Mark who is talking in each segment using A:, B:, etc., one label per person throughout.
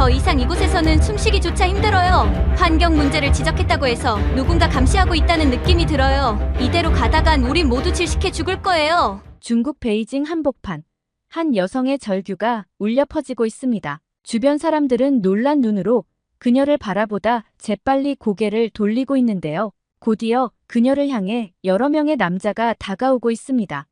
A: 더 이상 이곳에서는 숨쉬기조차 힘들어요. 환경 문제를 지적했다고 해서 누군가 감시하고 있다는 느낌이 들어요. 이대로 가다간 우리 모두 질식해 죽을 거예요.
B: 중국 베이징 한복판. 한 여성의 절규가 울려 퍼지고 있습니다. 주변 사람들은 놀란 눈으로 그녀를 바라보다 재빨리 고개를 돌리고 있는데요. 곧이어 그녀를 향해 여러 명의 남자가 다가오고 있습니다.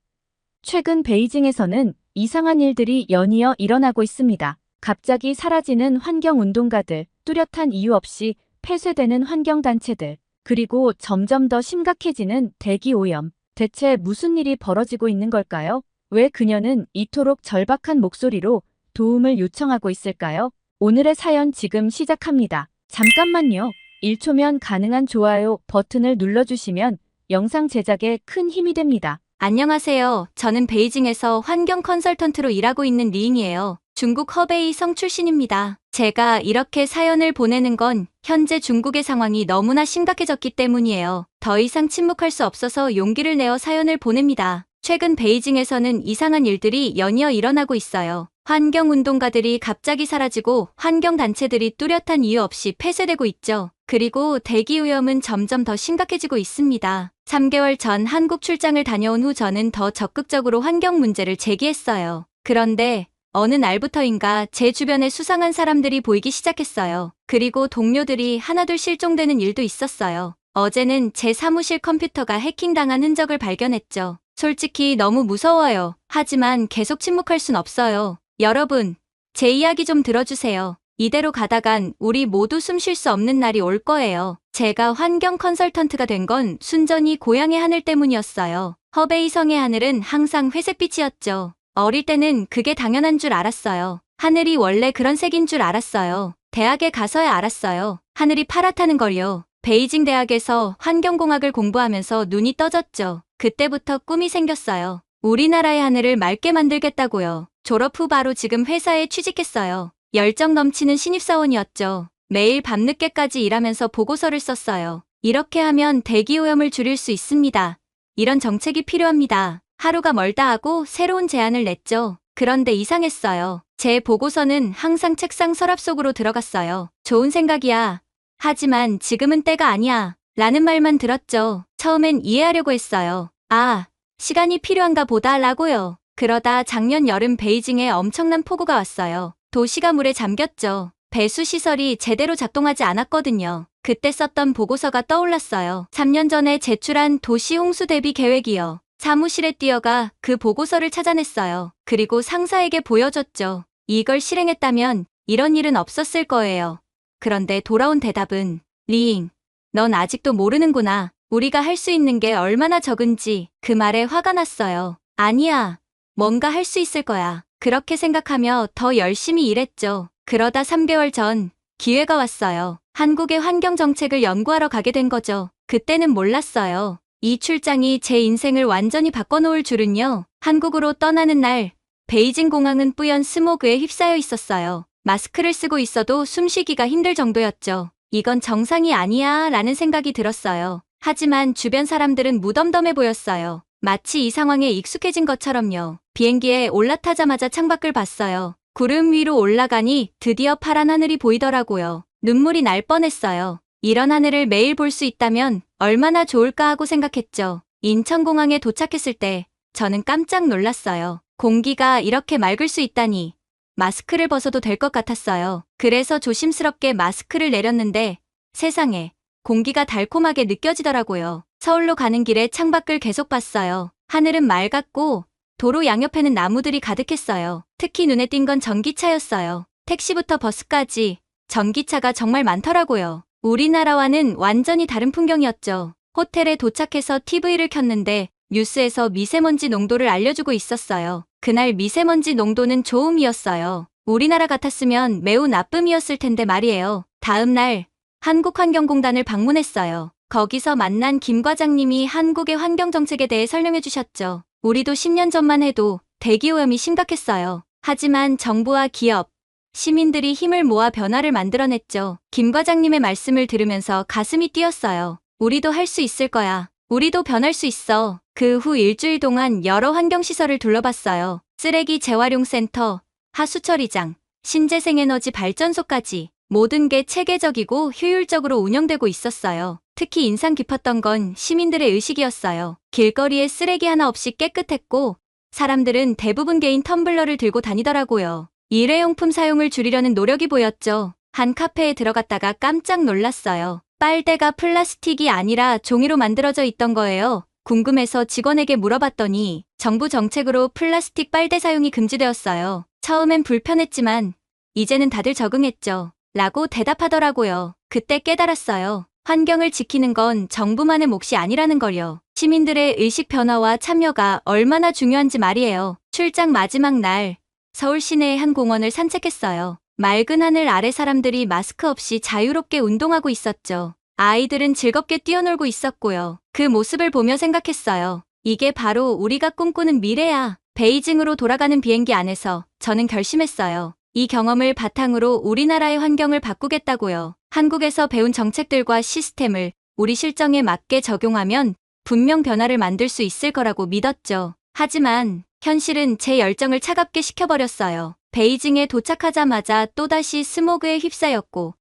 B: 최근 베이징에서는 이상한 일들이 연이어 일어나고 있습니다. 갑자기 사라지는 환경운동가들, 뚜렷한 이유 없이 폐쇄되는 환경단체들, 그리고 점점 더 심각해지는 대기오염. 대체 무슨 일이 벌어지고 있는 걸까요? 왜 그녀는 이토록 절박한 목소리로 도움을 요청하고 있을까요? 오늘의 사연 지금 시작합니다. 잠깐만요. 1초면 가능한 좋아요 버튼을 눌러주시면 영상 제작에 큰 힘이 됩니다.
A: 안녕하세요. 저는 베이징에서 환경 컨설턴트로 일하고 있는 리잉이에요. 중국 허베이 성 출신입니다. 제가 이렇게 사연을 보내는 건 현재 중국의 상황이 너무나 심각해졌기 때문이에요. 더 이상 침묵할 수 없어서 용기를 내어 사연을 보냅니다. 최근 베이징에서는 이상한 일들이 연이어 일어나고 있어요. 환경운동가들이 갑자기 사라지고 환경단체들이 뚜렷한 이유 없이 폐쇄되고 있죠. 그리고 대기오염은 점점 더 심각해지고 있습니다. 3개월 전 한국 출장을 다녀온 후 저는 더 적극적으로 환경 문제를 제기했어요. 그런데 어느 날부터인가 제 주변에 수상한 사람들이 보이기 시작했어요. 그리고 동료들이 하나둘 실종되는 일도 있었어요. 어제는 제 사무실 컴퓨터가 해킹당한 흔적을 발견했죠. 솔직히 너무 무서워요. 하지만 계속 침묵할 순 없어요. 여러분, 제 이야기 좀 들어주세요. 이대로 가다간 우리 모두 숨 쉴 수 없는 날이 올 거예요. 제가 환경 컨설턴트가 된 건 순전히 고향의 하늘 때문이었어요. 허베이 성의 하늘은 항상 회색빛이었죠. 어릴 때는 그게 당연한 줄 알았어요. 하늘이 원래 그런 색인 줄 알았어요. 대학에 가서야 알았어요. 하늘이 파랗다는 걸요. 베이징 대학에서 환경공학을 공부하면서 눈이 떠졌죠. 그때부터 꿈이 생겼어요. 우리나라의 하늘을 맑게 만들겠다고요. 졸업 후 바로 지금 회사에 취직했어요. 열정 넘치는 신입사원이었죠. 매일 밤늦게까지 일하면서 보고서를 썼어요. 이렇게 하면 대기오염을 줄일 수 있습니다. 이런 정책이 필요합니다. 하루가 멀다 하고 새로운 제안을 냈죠. 그런데 이상했어요. 제 보고서는 항상 책상 서랍 속으로 들어갔어요. 좋은 생각이야. 하지만 지금은 때가 아니야. 라는 말만 들었죠. 처음엔 이해하려고 했어요. 아, 시간이 필요한가 보다 라고요. 그러다 작년 여름 베이징에 엄청난 폭우가 왔어요. 도시가 물에 잠겼죠. 배수 시설이 제대로 작동하지 않았거든요. 그때 썼던 보고서가 떠올랐어요. 3년 전에 제출한 도시 홍수 대비 계획이요. 사무실에 뛰어가 그 보고서를 찾아냈어요. 그리고 상사에게 보여줬죠. 이걸 실행했다면 이런 일은 없었을 거예요. 그런데 돌아온 대답은 리잉, 넌 아직도 모르는구나. 우리가 할 수 있는 게 얼마나 적은지. 그 말에 화가 났어요. 아니야. 뭔가 할 수 있을 거야. 그렇게 생각하며 더 열심히 일했죠. 그러다 3개월 전 기회가 왔어요. 한국의 환경 정책을 연구하러 가게 된 거죠. 그때는 몰랐어요. 이 출장이 제 인생을 완전히 바꿔놓을 줄은요. 한국으로 떠나는 날 베이징 공항은 뿌연 스모그에 휩싸여 있었어요. 마스크를 쓰고 있어도 숨쉬기가 힘들 정도였죠. 이건 정상이 아니야 라는 생각이 들었어요. 하지만 주변 사람들은 무덤덤해 보였어요. 마치 이 상황에 익숙해진 것처럼요. 비행기에 올라타자마자 창밖을 봤어요. 구름 위로 올라가니 드디어 파란 하늘이 보이더라고요. 눈물이 날 뻔했어요. 이런 하늘을 매일 볼 수 있다면 얼마나 좋을까 하고 생각했죠. 인천공항에 도착했을 때 저는 깜짝 놀랐어요. 공기가 이렇게 맑을 수 있다니. 마스크를 벗어도 될 것 같았어요. 그래서 조심스럽게 마스크를 내렸는데 세상에 공기가 달콤하게 느껴지더라고요. 서울로 가는 길에 창밖을 계속 봤어요. 하늘은 맑았고 도로 양옆에는 나무들이 가득했어요. 특히 눈에 띈 건 전기차였어요. 택시부터 버스까지 전기차가 정말 많더라고요. 우리나라와는 완전히 다른 풍경이었죠. 호텔에 도착해서 TV를 켰는데 뉴스에서 미세먼지 농도를 알려주고 있었어요. 그날 미세먼지 농도는 좋음이었어요. 우리나라 같았으면 매우 나쁨이었을 텐데 말이에요. 다음 날 한국환경공단을 방문했어요. 거기서 만난 김 과장님이 한국의 환경정책에 대해 설명해 주셨죠. 우리도 10년 전만 해도 대기오염이 심각했어요. 하지만 정부와 기업, 시민들이 힘을 모아 변화를 만들어냈죠. 김 과장님의 말씀을 들으면서 가슴이 뛰었어요. 우리도 할 수 있을 거야. 우리도 변할 수 있어. 그 후 일주일 동안 여러 환경시설을 둘러봤어요. 쓰레기 재활용 센터, 하수처리장, 신재생에너지 발전소까지 모든 게 체계적이고 효율적으로 운영되고 있었어요. 특히 인상 깊었던 건 시민들의 의식이었어요. 길거리에 쓰레기 하나 없이 깨끗했고 사람들은 대부분 개인 텀블러를 들고 다니더라고요. 일회용품 사용을 줄이려는 노력이 보였죠. 한 카페에 들어갔다가 깜짝 놀랐어요. 빨대가 플라스틱이 아니라 종이로 만들어져 있던 거예요. 궁금해서 직원에게 물어봤더니 정부 정책으로 플라스틱 빨대 사용이 금지되었어요. 처음엔 불편했지만 이제는 다들 적응했죠. 라고 대답하더라고요. 그때 깨달았어요. 환경을 지키는 건 정부만의 몫이 아니라는 걸요. 시민들의 의식 변화와 참여가 얼마나 중요한지 말이에요. 출장 마지막 날 서울 시내의 한 공원을 산책했어요. 맑은 하늘 아래 사람들이 마스크 없이 자유롭게 운동하고 있었죠. 아이들은 즐겁게 뛰어놀고 있었고요. 그 모습을 보며 생각했어요. 이게 바로 우리가 꿈꾸는 미래야. 베이징으로 돌아가는 비행기 안에서 저는 결심했어요. 이 경험을 바탕으로 우리나라의 환경을 바꾸겠다고요. 한국에서 배운 정책들과 시스템을 우리 실정에 맞게 적용하면 분명 변화를 만들 수 있을 거라고 믿었죠. 하지만 현실은 제 열정을 차갑게 식혀버렸어요. 베이징에 도착하자마자 또다시 스모그에 휩싸였고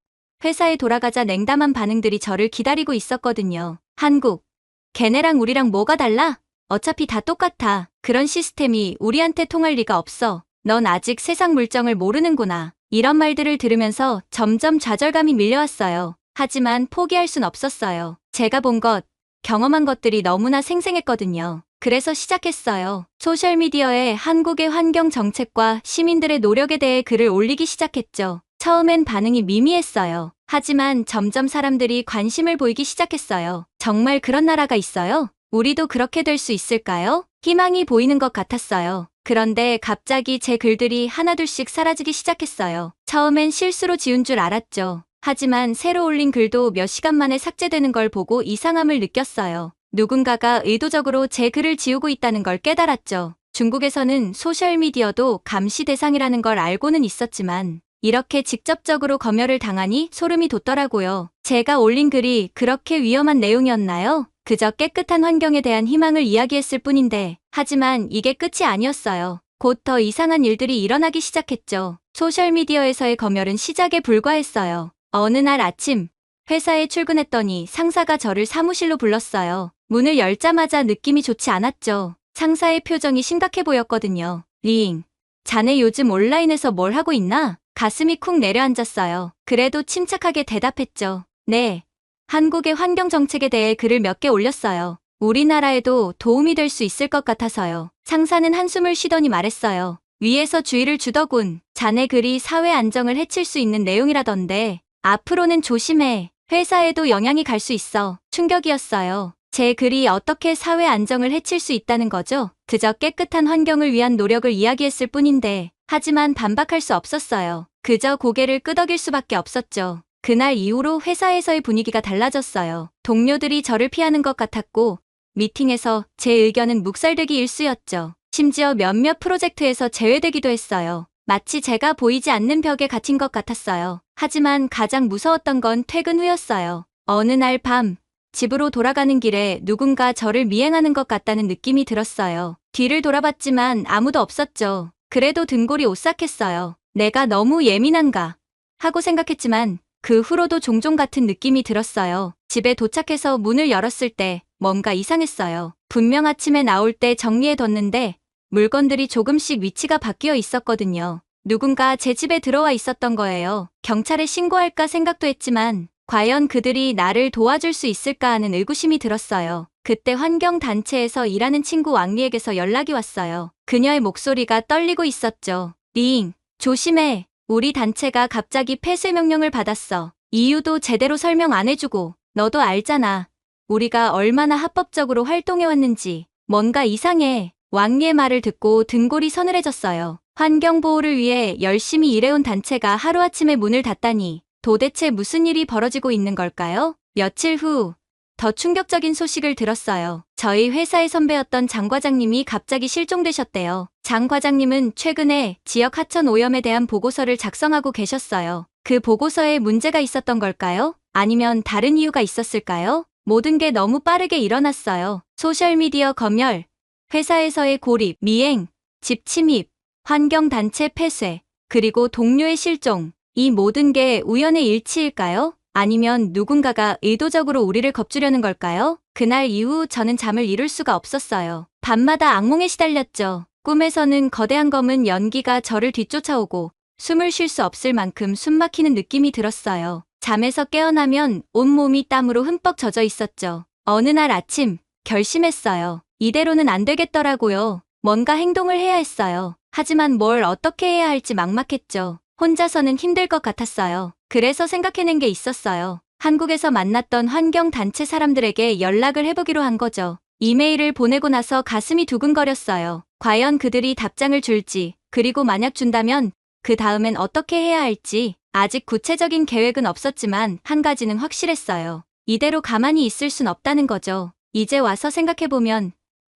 A: 회사에 돌아가자 냉담한 반응들이 저를 기다리고 있었거든요. 한국, 걔네랑 우리랑 뭐가 달라? 어차피 다 똑같아. 그런 시스템이 우리한테 통할 리가 없어. 넌 아직 세상 물정을 모르는구나. 이런 말들을 들으면서 점점 좌절감이 밀려왔어요. 하지만 포기할 순 없었어요. 제가 본 것, 경험한 것들이 너무나 생생했거든요. 그래서 시작했어요. 소셜미디어에 한국의 환경 정책과 시민들의 노력에 대해 글을 올리기 시작했죠. 처음엔 반응이 미미했어요. 하지만 점점 사람들이 관심을 보이기 시작했어요. 정말 그런 나라가 있어요? 우리도 그렇게 될 수 있을까요? 희망이 보이는 것 같았어요. 그런데 갑자기 제 글들이 하나둘씩 사라지기 시작했어요. 처음엔 실수로 지운 줄 알았죠. 하지만 새로 올린 글도 몇 시간 만에 삭제되는 걸 보고 이상함을 느꼈어요. 누군가가 의도적으로 제 글을 지우고 있다는 걸 깨달았죠. 중국에서는 소셜미디어도 감시 대상이라는 걸 알고는 있었지만 이렇게 직접적으로 검열을 당하니 소름이 돋더라고요. 제가 올린 글이 그렇게 위험한 내용이었나요? 그저 깨끗한 환경에 대한 희망을 이야기했을 뿐인데, 하지만 이게 끝이 아니었어요. 곧 더 이상한 일들이 일어나기 시작했죠. 소셜미디어에서의 검열은 시작에 불과했어요. 어느 날 아침, 회사에 출근했더니 상사가 저를 사무실로 불렀어요. 문을 열자마자 느낌이 좋지 않았죠. 상사의 표정이 심각해 보였거든요. 리잉, 자네 요즘 온라인에서 뭘 하고 있나? 가슴이 쿵 내려앉았어요. 그래도 침착하게 대답했죠. 네. 한국의 환경 정책에 대해 글을 몇 개 올렸어요. 우리나라에도 도움이 될 수 있을 것 같아서요. 상사는 한숨을 쉬더니 말했어요. 위에서 주의를 주더군. 자네 글이 사회 안정을 해칠 수 있는 내용이라던데. 앞으로는 조심해. 회사에도 영향이 갈 수 있어. 충격이었어요. 제 글이 어떻게 사회 안정을 해칠 수 있다는 거죠? 그저 깨끗한 환경을 위한 노력을 이야기했을 뿐인데, 하지만 반박할 수 없었어요. 그저 고개를 끄덕일 수밖에 없었죠. 그날 이후로 회사에서의 분위기가 달라졌어요. 동료들이 저를 피하는 것 같았고, 미팅에서 제 의견은 묵살되기 일쑤였죠. 심지어 몇몇 프로젝트에서 제외되기도 했어요. 마치 제가 보이지 않는 벽에 갇힌 것 같았어요. 하지만 가장 무서웠던 건 퇴근 후였어요. 어느 날 밤, 집으로 돌아가는 길에 누군가 저를 미행하는 것 같다는 느낌이 들었어요. 뒤를 돌아봤지만 아무도 없었죠. 그래도 등골이 오싹했어요. 내가 너무 예민한가 하고 생각했지만 그 후로도 종종 같은 느낌이 들었어요. 집에 도착해서 문을 열었을 때 뭔가 이상했어요. 분명 아침에 나올 때 정리해뒀는데 물건들이 조금씩 위치가 바뀌어 있었거든요. 누군가 제 집에 들어와 있었던 거예요. 경찰에 신고할까 생각도 했지만 과연 그들이 나를 도와줄 수 있을까 하는 의구심이 들었어요. 그때 환경단체에서 일하는 친구 왕리에게서 연락이 왔어요. 그녀의 목소리가 떨리고 있었죠. 링, 조심해. 우리 단체가 갑자기 폐쇄 명령을 받았어. 이유도 제대로 설명 안 해주고. 너도 알잖아. 우리가 얼마나 합법적으로 활동해왔는지. 뭔가 이상해. 왕리의 말을 듣고 등골이 서늘해졌어요. 환경보호를 위해 열심히 일해온 단체가 하루아침에 문을 닫다니 도대체 무슨 일이 벌어지고 있는 걸까요? 며칠 후 더 충격적인 소식을 들었어요. 저희 회사의 선배였던 장 과장님이 갑자기 실종되셨대요. 장 과장님은 최근에 지역 하천 오염에 대한 보고서를 작성하고 계셨어요. 그 보고서에 문제가 있었던 걸까요? 아니면 다른 이유가 있었을까요? 모든 게 너무 빠르게 일어났어요. 소셜미디어 검열, 회사에서의 고립, 미행, 집 침입, 환경단체 폐쇄. 그리고 동료의 실종. 이 모든 게 우연의 일치일까요? 아니면 누군가가 의도적으로 우리를 겁주려는 걸까요? 그날 이후 저는 잠을 이룰 수가 없었어요. 밤마다 악몽에 시달렸죠. 꿈에서는 거대한 검은 연기가 저를 뒤쫓아오고 숨을 쉴 수 없을 만큼 숨막히는 느낌이 들었어요. 잠에서 깨어나면 온몸이 땀으로 흠뻑 젖어 있었죠. 어느 날 아침 결심했어요. 이대로는 안 되겠더라고요. 뭔가 행동을 해야 했어요. 하지만 뭘 어떻게 해야 할지 막막했죠. 혼자서는 힘들 것 같았어요. 그래서 생각해낸 게 있었어요. 한국에서 만났던 환경단체 사람들에게 연락을 해보기로 한 거죠. 이메일을 보내고 나서 가슴이 두근거렸어요. 과연 그들이 답장을 줄지, 그리고 만약 준다면 그 다음엔 어떻게 해야 할지. 아직 구체적인 계획은 없었지만 한 가지는 확실했어요. 이대로 가만히 있을 순 없다는 거죠. 이제 와서 생각해보면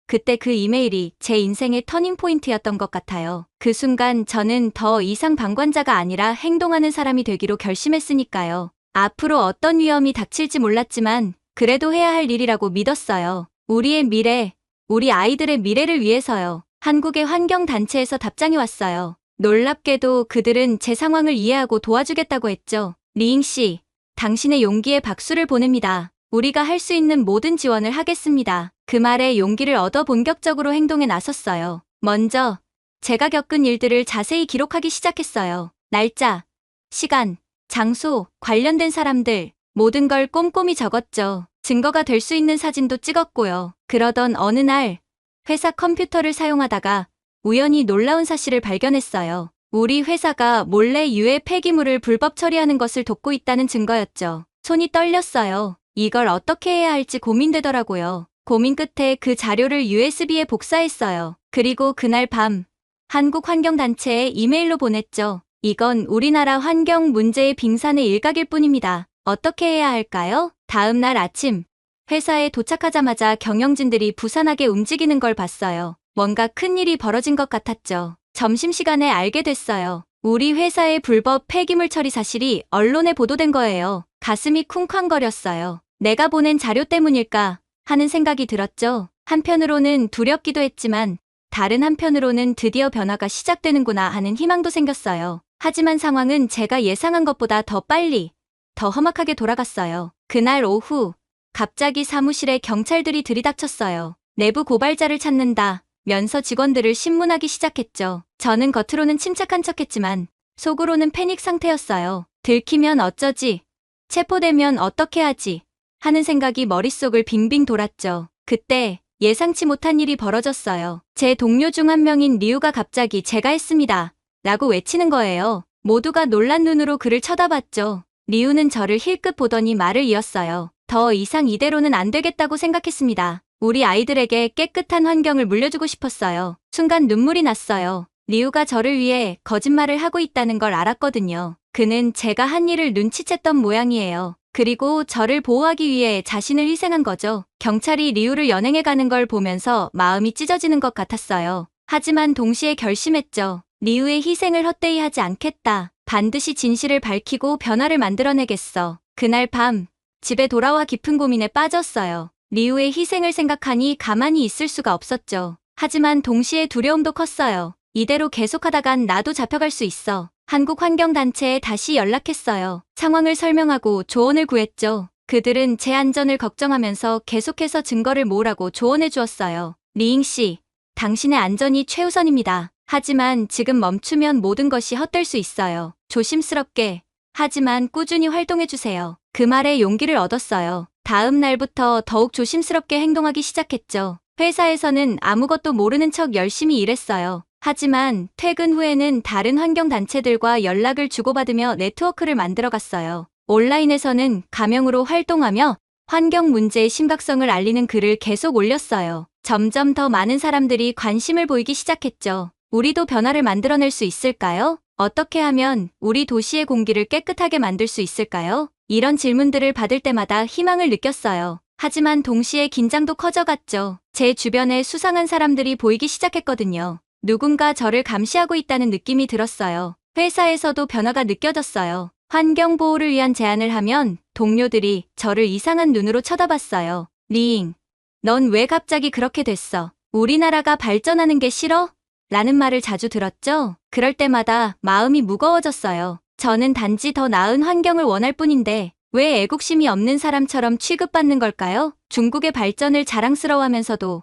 A: 그때 그 이메일이 제 인생의 터닝포인트였던 것 같아요. 그 순간 저는 더 이상 방관자가 아니라 행동하는 사람이 되기로 결심했으니까요. 앞으로 어떤 위험이 닥칠지 몰랐지만 그래도 해야 할 일이라고 믿었어요. 우리의 미래, 우리 아이들의 미래를 위해서요. 한국의 환경단체에서 답장이 왔어요. 놀랍게도 그들은 제 상황을 이해하고 도와주겠다고 했죠. 리잉 씨, 당신의 용기에 박수를 보냅니다. 우리가 할 수 있는 모든 지원을 하겠습니다. 그 말에 용기를 얻어 본격적으로 행동에 나섰어요. 먼저 제가 겪은 일들을 자세히 기록하기 시작했어요. 날짜, 시간, 장소, 관련된 사람들, 모든 걸 꼼꼼히 적었죠. 증거가 될 수 있는 사진도 찍었고요. 그러던 어느 날 회사 컴퓨터를 사용하다가 우연히 놀라운 사실을 발견했어요. 우리 회사가 몰래 유해 폐기물을 불법 처리하는 것을 돕고 있다는 증거였죠. 손이 떨렸어요. 이걸 어떻게 해야 할지 고민되더라고요. 고민 끝에 그 자료를 USB에 복사했어요. 그리고 그날 밤 한국환경단체에 이메일로 보냈죠. 이건 우리나라 환경 문제의 빙산의 일각일 뿐입니다. 어떻게 해야 할까요? 다음 날 아침 회사에 도착하자마자 경영진들이 부산하게 움직이는 걸 봤어요. 뭔가 큰일이 벌어진 것 같았죠. 점심시간에 알게 됐어요. 우리 회사의 불법 폐기물 처리 사실이 언론에 보도된 거예요. 가슴이 쿵쾅거렸어요. 내가 보낸 자료 때문일까 하는 생각이 들었죠. 한편으로는 두렵기도 했지만 다른 한편으로는 드디어 변화가 시작되는구나 하는 희망도 생겼어요. 하지만 상황은 제가 예상한 것보다 더 빨리, 더 험악하게 돌아갔어요. 그날 오후 갑자기 사무실에 경찰들이 들이닥쳤어요. 내부 고발자를 찾는다 면서 직원들을 신문하기 시작했죠. 저는 겉으로는 침착한 척했지만 속으로는 패닉 상태였어요. 들키면 어쩌지? 체포되면 어떻게 하지? 하는 생각이 머릿속을 빙빙 돌았죠. 그때 예상치 못한 일이 벌어졌어요. 제 동료 중 한 명인 리우가 갑자기 제가 했습니다. 라고 외치는 거예요. 모두가 놀란 눈으로 그를 쳐다봤죠. 리우는 저를 힐끗 보더니 말을 이었어요. 더 이상 이대로는 안 되겠다고 생각했습니다. 우리 아이들에게 깨끗한 환경을 물려주고 싶었어요. 순간 눈물이 났어요. 리우가 저를 위해 거짓말을 하고 있다는 걸 알았거든요. 그는 제가 한 일을 눈치챘던 모양이에요. 그리고 저를 보호하기 위해 자신을 희생한 거죠. 경찰이 리우를 연행해 가는 걸 보면서 마음이 찢어지는 것 같았어요. 하지만 동시에 결심했죠. 리우의 희생을 헛되이 하지 않겠다. 반드시 진실을 밝히고 변화를 만들어내겠어. 그날 밤 집에 돌아와 깊은 고민에 빠졌어요. 리우의 희생을 생각하니 가만히 있을 수가 없었죠. 하지만 동시에 두려움도 컸어요. 이대로 계속하다간 나도 잡혀갈 수 있어. 한국환경단체에 다시 연락했어요. 상황을 설명하고 조언을 구했죠. 그들은 제 안전을 걱정하면서 계속해서 증거를 모으라고 조언해 주었어요. 리잉 씨, 당신의 안전이 최우선입니다. 하지만 지금 멈추면 모든 것이 헛될 수 있어요. 조심스럽게, 하지만 꾸준히 활동해 주세요. 그 말에 용기를 얻었어요. 다음 날부터 더욱 조심스럽게 행동하기 시작했죠. 회사에서는 아무것도 모르는 척 열심히 일했어요. 하지만 퇴근 후에는 다른 환경단체들과 연락을 주고받으며 네트워크를 만들어갔어요. 온라인에서는 가명으로 활동하며 환경 문제의 심각성을 알리는 글을 계속 올렸어요. 점점 더 많은 사람들이 관심을 보이기 시작했죠. 우리도 변화를 만들어낼 수 있을까요? 어떻게 하면 우리 도시의 공기를 깨끗하게 만들 수 있을까요? 이런 질문들을 받을 때마다 희망을 느꼈어요. 하지만 동시에 긴장도 커져갔죠. 제 주변에 수상한 사람들이 보이기 시작했거든요. 누군가 저를 감시하고 있다는 느낌이 들었어요. 회사에서도 변화가 느껴졌어요. 환경 보호를 위한 제안을 하면 동료들이 저를 이상한 눈으로 쳐다봤어요. 리잉, 넌 왜 갑자기 그렇게 됐어? 우리나라가 발전하는 게 싫어? 라는 말을 자주 들었죠. 그럴 때마다 마음이 무거워졌어요. 저는 단지 더 나은 환경을 원할 뿐인데 왜 애국심이 없는 사람처럼 취급받는 걸까요? 중국의 발전을 자랑스러워하면서도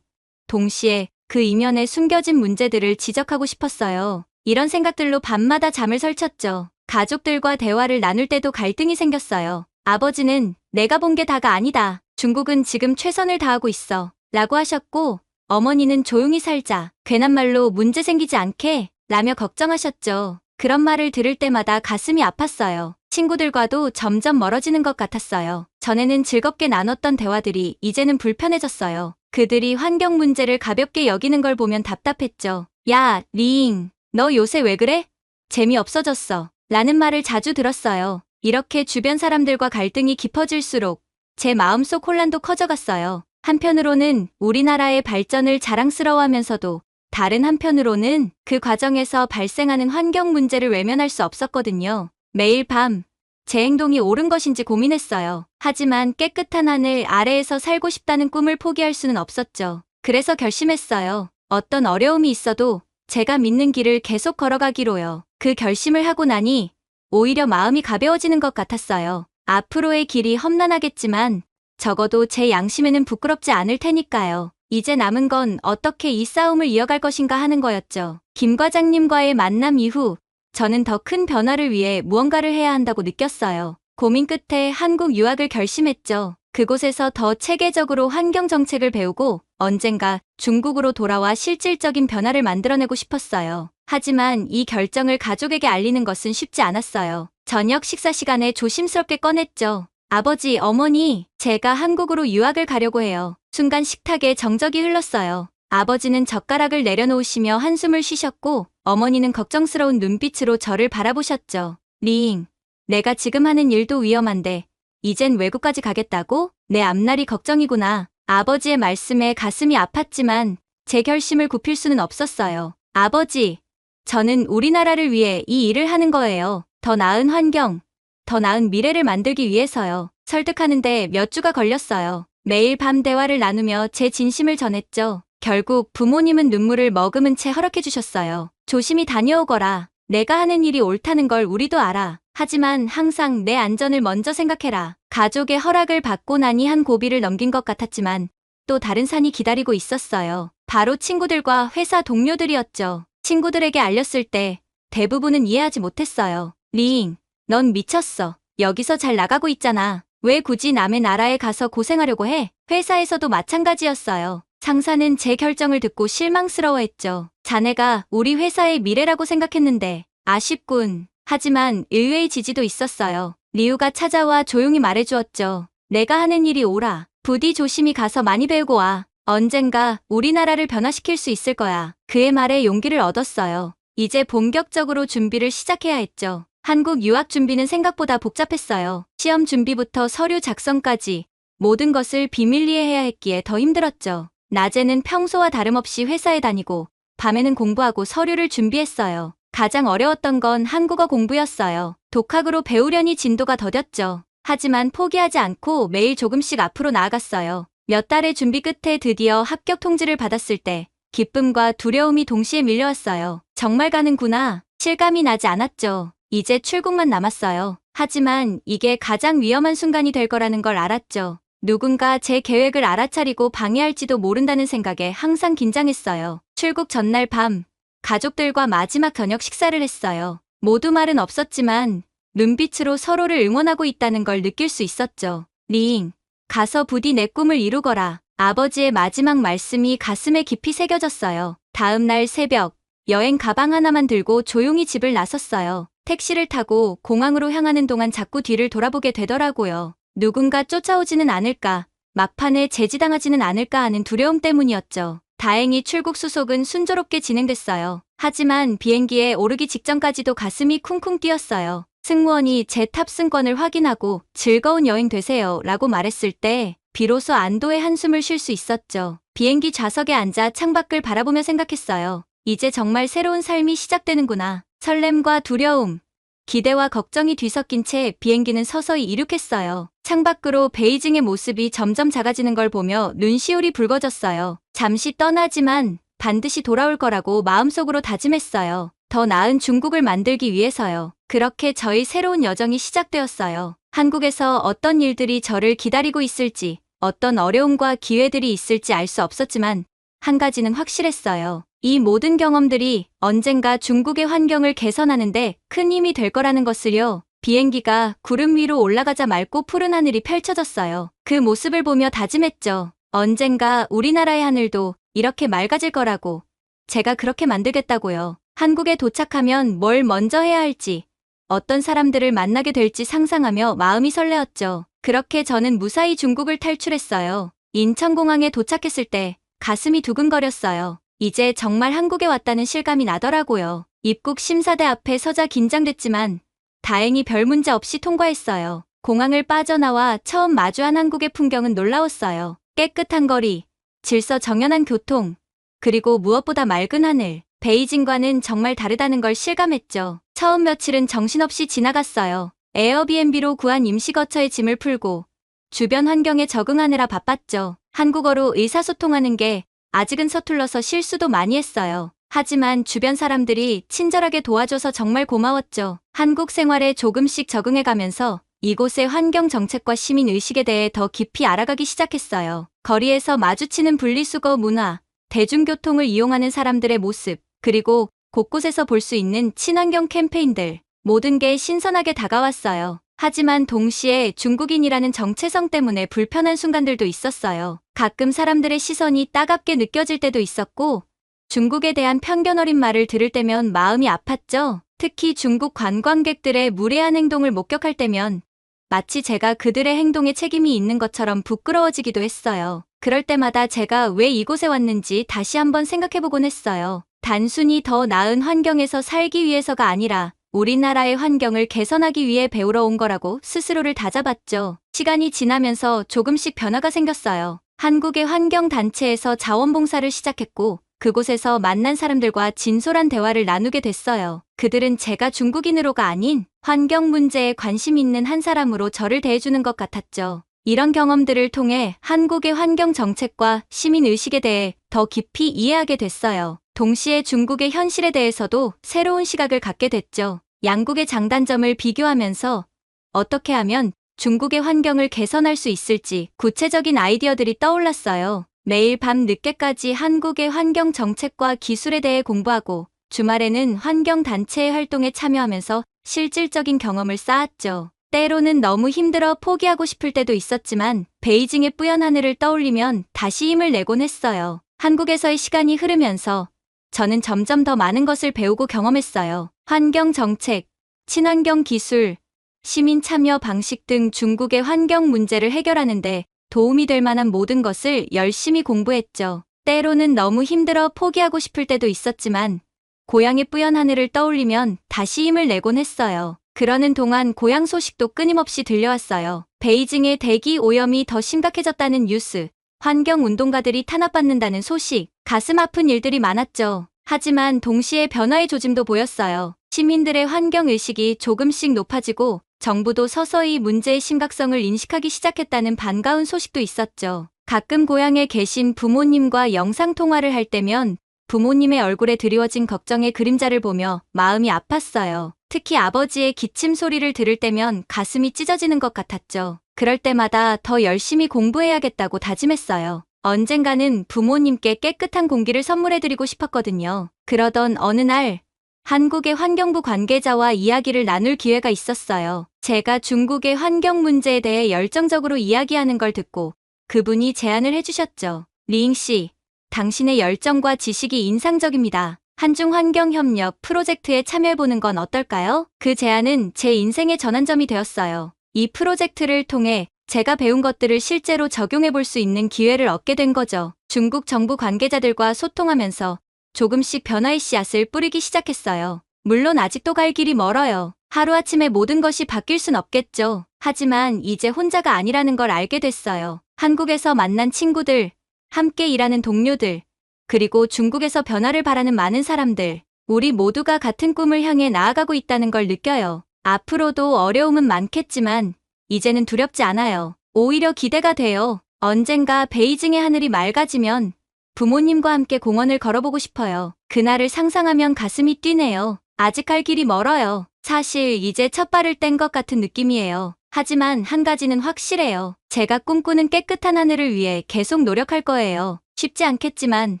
A: 동시에 그 이면에 숨겨진 문제들을 지적하고 싶었어요. 이런 생각들로 밤마다 잠을 설쳤죠. 가족들과 대화를 나눌 때도 갈등이 생겼어요. 아버지는 내가 본 게 다가 아니다. 중국은 지금 최선을 다하고 있어. 라고 하셨고, 어머니는 조용히 살자. 괜한 말로 문제 생기지 않게 라며 걱정하셨죠. 그런 말을 들을 때마다 가슴이 아팠어요. 친구들과도 점점 멀어지는 것 같았어요. 전에는 즐겁게 나눴던 대화들이 이제는 불편해졌어요. 그들이 환경 문제를 가볍게 여기는 걸 보면 답답했죠. 야, 리잉, 너 요새 왜 그래? 재미없어졌어. 라는 말을 자주 들었어요. 이렇게 주변 사람들과 갈등이 깊어질수록 제 마음속 혼란도 커져갔어요. 한편으로는 우리나라의 발전을 자랑스러워하면서도 다른 한편으로는 그 과정에서 발생하는 환경 문제를 외면할 수 없었거든요. 매일 밤 제 행동이 옳은 것인지 고민했어요. 하지만 깨끗한 하늘 아래에서 살고 싶다는 꿈을 포기할 수는 없었죠. 그래서 결심했어요. 어떤 어려움이 있어도 제가 믿는 길을 계속 걸어가기로요. 그 결심을 하고 나니 오히려 마음이 가벼워지는 것 같았어요. 앞으로의 길이 험난하겠지만 적어도 제 양심에는 부끄럽지 않을 테니까요. 이제 남은 건 어떻게 이 싸움을 이어갈 것인가 하는 거였죠. 김 과장님과의 만남 이후 저는 더 큰 변화를 위해 무언가를 해야 한다고 느꼈어요. 고민 끝에 한국 유학을 결심했죠. 그곳에서 더 체계적으로 환경 정책을 배우고 언젠가 중국으로 돌아와 실질적인 변화를 만들어내고 싶었어요. 하지만 이 결정을 가족에게 알리는 것은 쉽지 않았어요. 저녁 식사 시간에 조심스럽게 꺼냈죠. 아버지, 어머니, 제가 한국으로 유학을 가려고 해요. 순간 식탁에 정적이 흘렀어요. 아버지는 젓가락을 내려놓으시며 한숨을 쉬셨고 어머니는 걱정스러운 눈빛으로 저를 바라보셨죠. 리잉, 내가 지금 하는 일도 위험한데 이젠 외국까지 가겠다고? 내 앞날이 걱정이구나. 아버지의 말씀에 가슴이 아팠지만 제 결심을 굽힐 수는 없었어요. 아버지, 저는 우리나라를 위해 이 일을 하는 거예요. 더 나은 환경, 더 나은 미래를 만들기 위해서요. 설득하는데 몇 주가 걸렸어요. 매일 밤 대화를 나누며 제 진심을 전했죠. 결국 부모님은 눈물을 머금은 채 허락해 주셨어요. 조심히 다녀오거라. 내가 하는 일이 옳다는 걸 우리도 알아. 하지만 항상 내 안전을 먼저 생각해라. 가족의 허락을 받고 나니 한 고비를 넘긴 것 같았지만 또 다른 산이 기다리고 있었어요. 바로 친구들과 회사 동료들이었죠. 친구들에게 알렸을 때 대부분은 이해하지 못했어요. 리잉, 넌 미쳤어. 여기서 잘 나가고 있잖아. 왜 굳이 남의 나라에 가서 고생하려고 해? 회사에서도 마찬가지였어요. 상사는 제 결정을 듣고 실망스러워했죠. 자네가 우리 회사의 미래라고 생각했는데 아쉽군. 하지만 의외의 지지도 있었어요. 리우가 찾아와 조용히 말해주었죠. 내가 하는 일이 옳아. 부디 조심히 가서 많이 배우고 와. 언젠가 우리나라를 변화시킬 수 있을 거야. 그의 말에 용기를 얻었어요. 이제 본격적으로 준비를 시작해야 했죠. 한국 유학 준비는 생각보다 복잡했어요. 시험 준비부터 서류 작성까지 모든 것을 비밀리에 해야 했기에 더 힘들었죠. 낮에는 평소와 다름없이 회사에 다니고 밤에는 공부하고 서류를 준비했어요. 가장 어려웠던 건 한국어 공부였어요. 독학으로 배우려니 진도가 더뎠죠. 하지만 포기하지 않고 매일 조금씩 앞으로 나아갔어요. 몇 달의 준비 끝에 드디어 합격 통지를 받았을 때 기쁨과 두려움이 동시에 밀려왔어요. 정말 가는구나. 실감이 나지 않았죠. 이제 출국만 남았어요. 하지만 이게 가장 위험한 순간이 될 거라는 걸 알았죠. 누군가 제 계획을 알아차리고 방해할지도 모른다는 생각에 항상 긴장했어요. 출국 전날 밤, 가족들과 마지막 저녁 식사를 했어요. 모두 말은 없었지만 눈빛으로 서로를 응원하고 있다는 걸 느낄 수 있었죠. 리잉, 가서 부디 내 꿈을 이루거라. 아버지의 마지막 말씀이 가슴에 깊이 새겨졌어요. 다음 날 새벽, 여행 가방 하나만 들고 조용히 집을 나섰어요. 택시를 타고 공항으로 향하는 동안 자꾸 뒤를 돌아보게 되더라고요. 누군가 쫓아오지는 않을까, 막판에 제지당하지는 않을까 하는 두려움 때문이었죠. 다행히 출국 수속은 순조롭게 진행됐어요. 하지만 비행기에 오르기 직전까지도 가슴이 쿵쿵 뛰었어요. 승무원이 제 탑승권을 확인하고 즐거운 여행 되세요 라고 말했을 때 비로소 안도의 한숨을 쉴 수 있었죠. 비행기 좌석에 앉아 창밖을 바라보며 생각했어요. 이제 정말 새로운 삶이 시작되는구나. 설렘과 두려움, 기대와 걱정이 뒤섞인 채 비행기는 서서히 이륙했어요. 창밖으로 베이징의 모습이 점점 작아지는 걸 보며 눈시울이 붉어졌어요. 잠시 떠나지만 반드시 돌아올 거라고 마음속으로 다짐했어요. 더 나은 중국을 만들기 위해서요. 그렇게 저희 새로운 여정이 시작되었어요. 한국에서 어떤 일들이 저를 기다리고 있을지, 어떤 어려움과 기회들이 있을지 알 수 없었지만 한 가지는 확실했어요. 이 모든 경험들이 언젠가 중국의 환경을 개선하는데 큰 힘이 될 거라는 것을요. 비행기가 구름 위로 올라가자 맑고 푸른 하늘이 펼쳐졌어요. 그 모습을 보며 다짐했죠. 언젠가 우리나라의 하늘도 이렇게 맑아질 거라고. 제가 그렇게 만들겠다고요. 한국에 도착하면 뭘 먼저 해야 할지, 어떤 사람들을 만나게 될지 상상하며 마음이 설레었죠. 그렇게 저는 무사히 중국을 탈출했어요. 인천공항에 도착했을 때 가슴이 두근거렸어요. 이제 정말 한국에 왔다는 실감이 나더라고요. 입국 심사대 앞에 서자 긴장됐지만 다행히 별 문제 없이 통과했어요. 공항을 빠져나와 처음 마주한 한국의 풍경은 놀라웠어요. 깨끗한 거리, 질서 정연한 교통, 그리고 무엇보다 맑은 하늘. 베이징과는 정말 다르다는 걸 실감했죠. 처음 며칠은 정신없이 지나갔어요. 에어비앤비로 구한 임시거처에 짐을 풀고 주변 환경에 적응하느라 바빴죠. 한국어로 의사소통하는 게 아직은 서툴러서 실수도 많이 했어요. 하지만 주변 사람들이 친절하게 도와줘서 정말 고마웠죠. 한국 생활에 조금씩 적응해가면서 이곳의 환경 정책과 시민 의식에 대해 더 깊이 알아가기 시작했어요. 거리에서 마주치는 분리수거 문화, 대중교통을 이용하는 사람들의 모습, 그리고 곳곳에서 볼 수 있는 친환경 캠페인들, 모든 게 신선하게 다가왔어요. 하지만 동시에 중국인이라는 정체성 때문에 불편한 순간들도 있었어요. 가끔 사람들의 시선이 따갑게 느껴질 때도 있었고, 중국에 대한 편견 어린 말을 들을 때면 마음이 아팠죠. 특히 중국 관광객들의 무례한 행동을 목격할 때면 마치 제가 그들의 행동에 책임이 있는 것처럼 부끄러워지기도 했어요. 그럴 때마다 제가 왜 이곳에 왔는지 다시 한번 생각해보곤 했어요. 단순히 더 나은 환경에서 살기 위해서가 아니라 우리나라의 환경을 개선하기 위해 배우러 온 거라고 스스로를 다잡았죠. 시간이 지나면서 조금씩 변화가 생겼어요. 한국의 환경단체에서 자원봉사를 시작했고 그곳에서 만난 사람들과 진솔한 대화를 나누게 됐어요. 그들은 제가 중국인으로가 아닌 환경 문제에 관심 있는 한 사람으로 저를 대해주는 것 같았죠. 이런 경험들을 통해 한국의 환경 정책과 시민 의식에 대해 더 깊이 이해하게 됐어요. 동시에 중국의 현실에 대해서도 새로운 시각을 갖게 됐죠. 양국의 장단점을 비교하면서 어떻게 하면 중국의 환경을 개선할 수 있을지 구체적인 아이디어들이 떠올랐어요. 매일 밤 늦게까지 한국의 환경 정책과 기술에 대해 공부하고 주말에는 환경단체의 활동에 참여하면서 실질적인 경험을 쌓았죠. 때로는 너무 힘들어 포기하고 싶을 때도 있었지만 베이징의 뿌연 하늘을 떠올리면 다시 힘을 내곤 했어요. 한국에서의 시간이 흐르면서 저는 점점 더 많은 것을 배우고 경험했어요. 환경 정책, 친환경 기술, 시민 참여 방식 등 중국의 환경 문제를 해결하는데 도움이 될 만한 모든 것을 열심히 공부했죠. 때로는 너무 힘들어 포기하고 싶을 때도 있었지만 고향의 뿌연 하늘을 떠올리면 다시 힘을 내곤 했어요. 그러는 동안 고향 소식도 끊임없이 들려왔어요. 베이징의 대기 오염이 더 심각해졌다는 뉴스, 환경운동가들이 탄압받는다는 소식, 가슴 아픈 일들이 많았죠. 하지만 동시에 변화의 조짐도 보였어요. 시민들의 환경의식이 조금씩 높아지고 정부도 서서히 문제의 심각성을 인식하기 시작했다는 반가운 소식도 있었죠. 가끔 고향에 계신 부모님과 영상통화를 할 때면 부모님의 얼굴에 드리워진 걱정의 그림자를 보며 마음이 아팠어요. 특히 아버지의 기침 소리를 들을 때면 가슴이 찢어지는 것 같았죠. 그럴 때마다 더 열심히 공부해야겠다고 다짐했어요. 언젠가는 부모님께 깨끗한 공기를 선물해드리고 싶었거든요. 그러던 어느 날 한국의 환경부 관계자와 이야기를 나눌 기회가 있었어요. 제가 중국의 환경 문제에 대해 열정적으로 이야기하는 걸 듣고 그분이 제안을 해주셨죠. 리잉 씨, 당신의 열정과 지식이 인상적입니다. 한중 환경협력 프로젝트에 참여해보는 건 어떨까요? 그 제안은 제 인생의 전환점이 되었어요. 이 프로젝트를 통해 제가 배운 것들을 실제로 적용해볼 수 있는 기회를 얻게 된 거죠. 중국 정부 관계자들과 소통하면서 조금씩 변화의 씨앗을 뿌리기 시작했어요. 물론 아직도 갈 길이 멀어요. 하루아침에 모든 것이 바뀔 순 없겠죠. 하지만 이제 혼자가 아니라는 걸 알게 됐어요. 한국에서 만난 친구들, 함께 일하는 동료들, 그리고 중국에서 변화를 바라는 많은 사람들, 우리 모두가 같은 꿈을 향해 나아가고 있다는 걸 느껴요. 앞으로도 어려움은 많겠지만 이제는 두렵지 않아요. 오히려 기대가 돼요. 언젠가 베이징의 하늘이 맑아지면 부모님과 함께 공원을 걸어보고 싶어요. 그날을 상상하면 가슴이 뛰네요. 아직 갈 길이 멀어요. 사실 이제 첫 발을 뗀 것 같은 느낌이에요. 하지만 한 가지는 확실해요. 제가 꿈꾸는 깨끗한 하늘을 위해 계속 노력할 거예요. 쉽지 않겠지만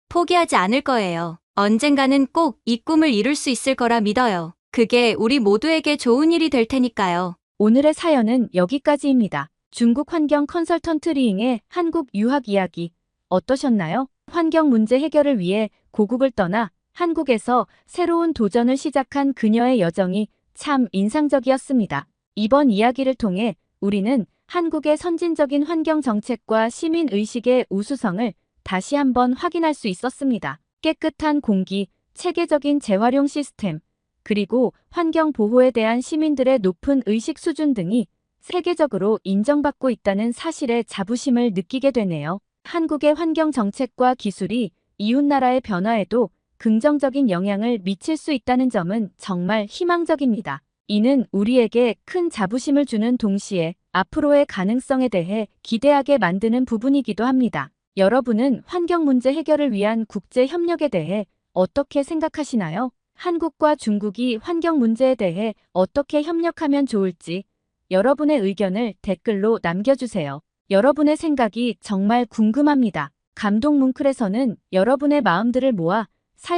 A: 포기하지 않을 거예요. 언젠가는 꼭 이 꿈을 이룰 수 있을 거라 믿어요. 그게 우리 모두에게 좋은 일이 될 테니까요.
B: 오늘의 사연은 여기까지입니다. 중국 환경 컨설턴트 리잉의 한국 유학 이야기 어떠셨나요? 환경 문제 해결을 위해 고국을 떠나 한국에서 새로운 도전을 시작한 그녀의 여정이 참 인상적이었습니다. 이번 이야기를 통해 우리는 한국의 선진적인 환경 정책과 시민 의식의 우수성을 다시 한번 확인할 수 있었습니다. 깨끗한 공기, 체계적인 재활용 시스템, 그리고 환경 보호에 대한 시민들의 높은 의식 수준 등이 세계적으로 인정받고 있다는 사실에 자부심을 느끼게 되네요. 한국의 환경 정책과 기술이 이웃나라의 변화에도 긍정적인 영향을 미칠 수 있다는 점은 정말 희망적입니다. 이는 우리에게 큰 자부심을 주는 동시에 앞으로의 가능성에 대해 기대하게 만드는 부분이기도 합니다. 여러분은 환경 문제 해결을 위한 국제 협력에 대해 어떻게 생각하시나요? 한국과 중국이 환경 문제에 대해 어떻게 협력하면 좋을지 여러분의 의견을 댓글로 남겨주세요. 여러분의 생각이 정말 궁금합니다. 감동 뭉클에서는 여러분의 마음들을 모아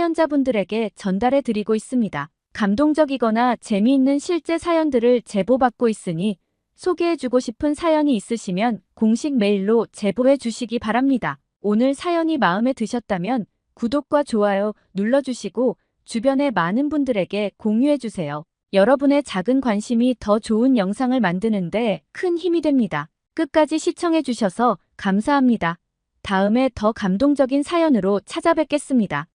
B: 사연자분들에게 전달해 드리고 있습니다. 감동적이거나 재미있는 실제 사연들을 제보받고 있으니 소개해주고 싶은 사연이 있으시면 공식 메일로 제보해 주시기 바랍니다. 오늘 사연이 마음에 드셨다면 구독과 좋아요 눌러주시고 주변의 많은 분들에게 공유해주세요. 여러분의 작은 관심이 더 좋은 영상을 만드는데 큰 힘이 됩니다. 끝까지 시청해주셔서 감사합니다. 다음에 더 감동적인 사연으로 찾아뵙겠습니다.